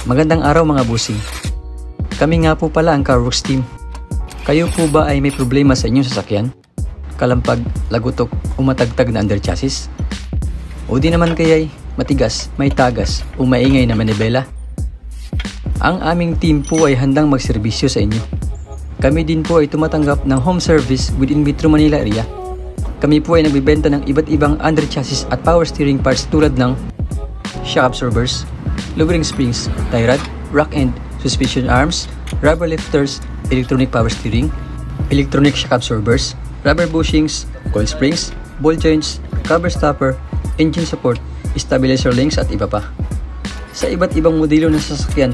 Magandang araw mga busing. Kami nga po pala ang Carworks team. Kayo po ba ay may problema sa inyong sasakyan? Kalampag, lagutok, o matagtag na under chassis? O di naman kaya'y matigas, may tagas, o maingay na manibela? Ang aming team po ay handang magserbisyo sa inyo. Kami din po ay tumatanggap ng home service within Metro Manila area. Kami po ay nagbibenta ng iba't ibang under chassis at power steering parts tulad ng shock absorbers, lowering springs, tie rod, rock end, suspension arms, rubber lifters, electronic power steering, electronic shock absorbers, rubber bushings, coil springs, ball joints, cover stopper, engine support, stabilizer links at iba pa. Sa iba't ibang modelo ng sasakyan